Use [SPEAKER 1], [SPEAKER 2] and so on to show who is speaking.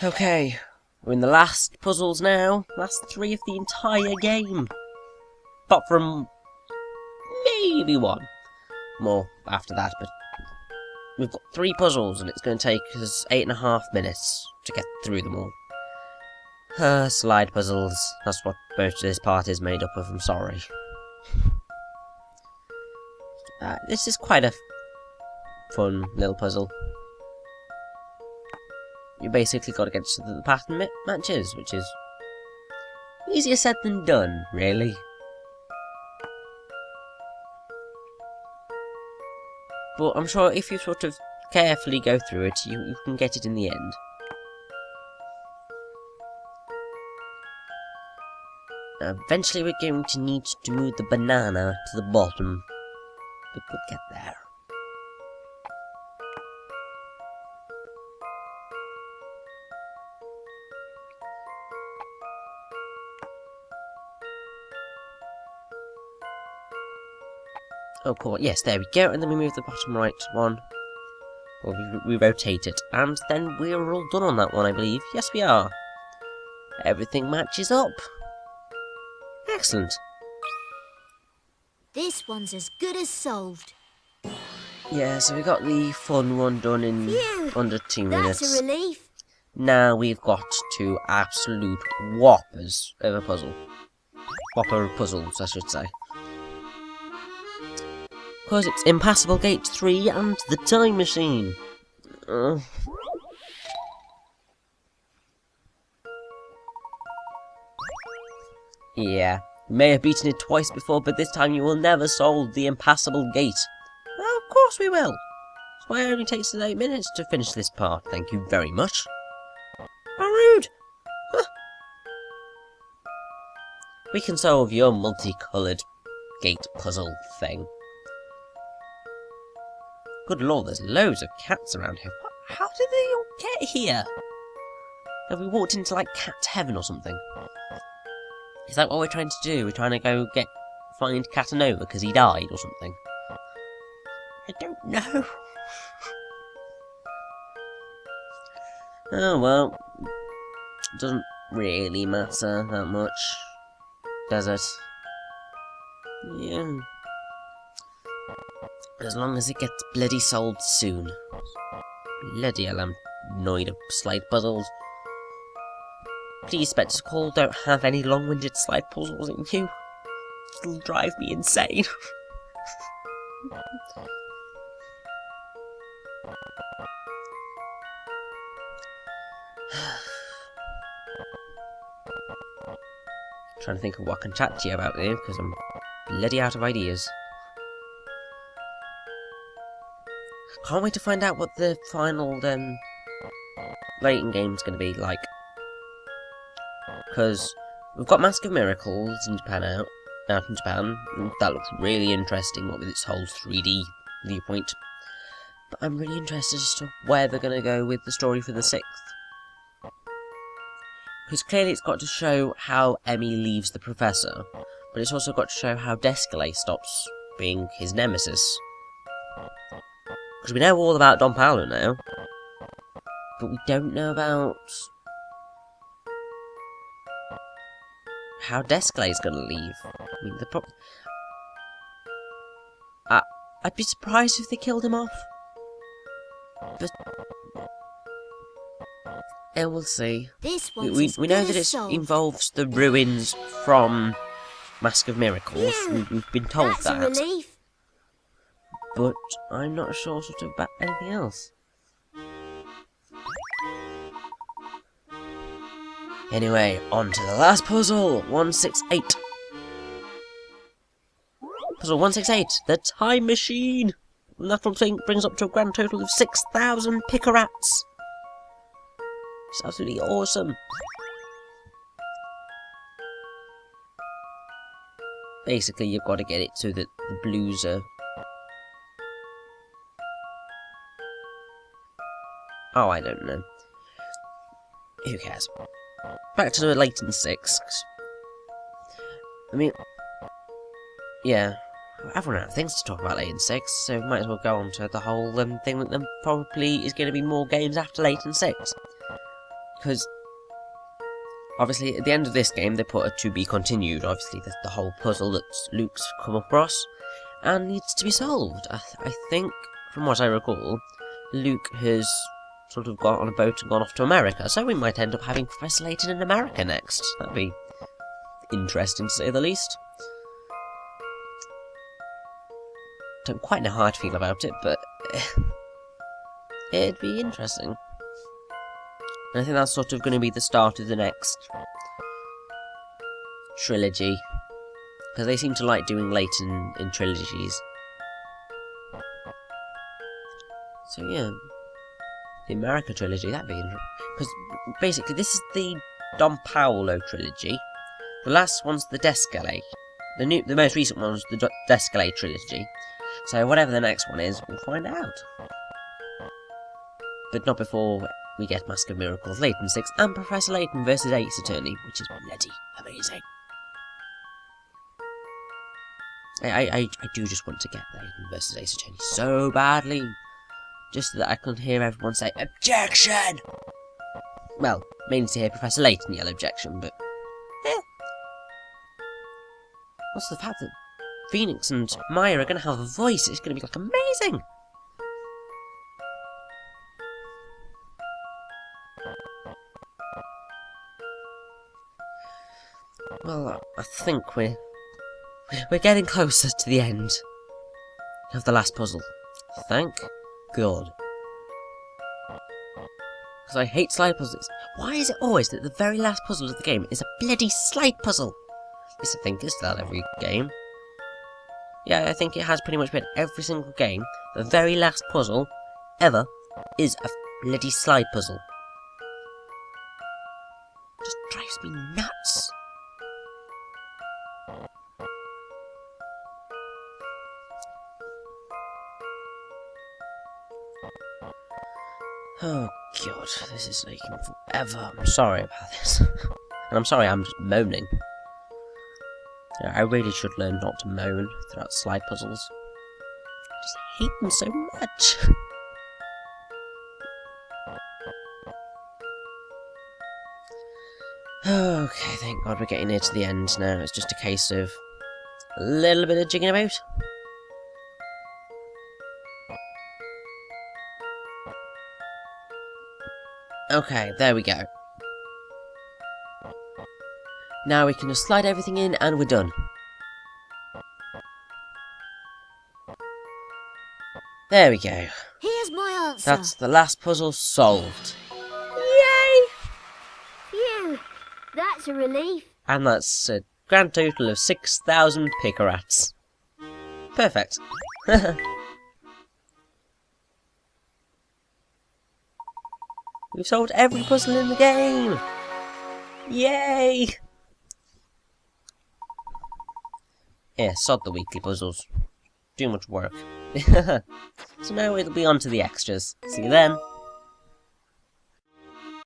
[SPEAKER 1] Okay, we're in the last puzzles now. Last 3 of the entire game. Apart from maybe one more after that, but we've got 3 puzzles and it's going to take us 8.5 minutes to get through them all. Slide puzzles. That's what most of this part is made up of, I'm sorry. This is quite a fun little puzzle. You basically got to get to the pattern matches, which is easier said than done, really. But I'm sure if you sort of carefully go through it, you can get it in the end. Now, eventually we're going to need to move the banana to the bottom, but we'll get there. Oh, cool. Yes, there we go. And then we move the bottom right one. Or we rotate it. And then we're all done on that one, I believe. Yes, we are. Everything matches up. Excellent.
[SPEAKER 2] This one's as good as solved.
[SPEAKER 1] Yeah, so we got the fun one done in under 2 minutes.
[SPEAKER 2] That's a relief.
[SPEAKER 1] Now we've got 2 absolute whoppers of a puzzle. Whopper puzzles, I should say. Because it's Impassable Gate 3 and the Time Machine. Yeah, you may have beaten it twice before, but this time you will never solve the Impassable Gate. Oh, of course we will. That's why it only takes us 8 minutes to finish this part. Thank you very much. How rude! Huh. We can solve your multicoloured gate puzzle thing. Good lord, there's loads of cats around here. How did they all get here? Have we walked into, like, cat heaven or something? Is that what we're trying to do? We're trying to go find Catanova because he died or something? I don't know. Oh well. It doesn't really matter that much, does it? Yeah. As long as it gets bloody solved soon. Bloody hell, I'm annoyed of slide puzzles. Please, Spectacle, don't have any long-winded slide puzzles in you. It'll drive me insane. Trying to think of what I can chat to you about here, because I'm bloody out of ideas. Can't wait to find out what the final Layton game's going to be like. Because we've got Mask of Miracles in Japan out in Japan. And that looks really interesting, what with its whole 3D viewpoint. But I'm really interested as to where they're going to go with the story for the 6th. Because clearly it's got to show how Emmy leaves the Professor, but it's also got to show how Descalay stops being his nemesis. Because we know all about Don Paolo now, but we don't know about how Descalay's going to leave. I mean, I'd be surprised if they killed him off, but we'll see. We know that it involves the ruins from Mask of Miracles. We've been told that.
[SPEAKER 2] That's a relief.
[SPEAKER 1] But I'm not sure sort of about anything else. Anyway, on to the last puzzle, 168. Puzzle 168, the Time Machine. And that thing brings up to a grand total of 6,000 Picarats. It's absolutely awesome. Basically, you've got to get it so that the blues are... Oh, I don't know. Who cares? Back to the Layton 6. I mean... Yeah. I've run out of things to talk about Layton 6, so might as well go on to the whole thing that there probably is going to be more games after Layton 6. Because obviously at the end of this game they put a to be continued. Obviously the whole puzzle that Luke's come across and needs to be solved. I think, from what I recall, Luke has sort of got on a boat and gone off to America, so we might end up having Professor Layton in America next. That'd be interesting to say the least. Don't quite know how I'd feel about it, but it'd be interesting. And I think that's sort of going to be the start of the next trilogy, because they seem to like doing Layton in trilogies. So yeah, the America trilogy, that'd be interesting. Because basically this is the Don Paolo trilogy. The last one's the Descalais. The most recent one was the Descalais trilogy. So whatever the next one is, we'll find out. But not before we get Mask of Miracles, Layton 6, and Professor Layton vs Ace Attorney, which is bloody amazing. I do just want to get Layton vs Ace Attorney so badly. Just so that I can hear everyone say, "Objection!" Well, mainly to hear Professor Layton yell objection, but also the fact that Phoenix and Maya are going to have a voice, it's going to be like amazing! Well, I think we're getting closer to the end of the last puzzle. Thank God. Because I hate slide puzzles. Why is it always that the very last puzzle of the game is a bloody slide puzzle? At least I think it's that every game. Yeah, I think it has pretty much been every single game. The very last puzzle ever is a bloody slide puzzle. It just drives me nuts. Oh God, this is taking forever. I'm sorry about this. And I'm sorry I'm just moaning. Yeah, I really should learn not to moan throughout slide puzzles. I just hate them so much. Okay, thank God we're getting near to the end now. It's just a case of a little bit of jigging about. Okay, there we go. Now we can just slide everything in and we're done. There we go.
[SPEAKER 2] Here's my answer.
[SPEAKER 1] That's the last puzzle solved.
[SPEAKER 2] Yay! Phew, that's a relief.
[SPEAKER 1] And that's a grand total of 6,000 picarats. Perfect. We've solved every puzzle in the game! Yay! Yeah, sod the weekly puzzles. Too much work. So now it'll be on to the extras. See you then.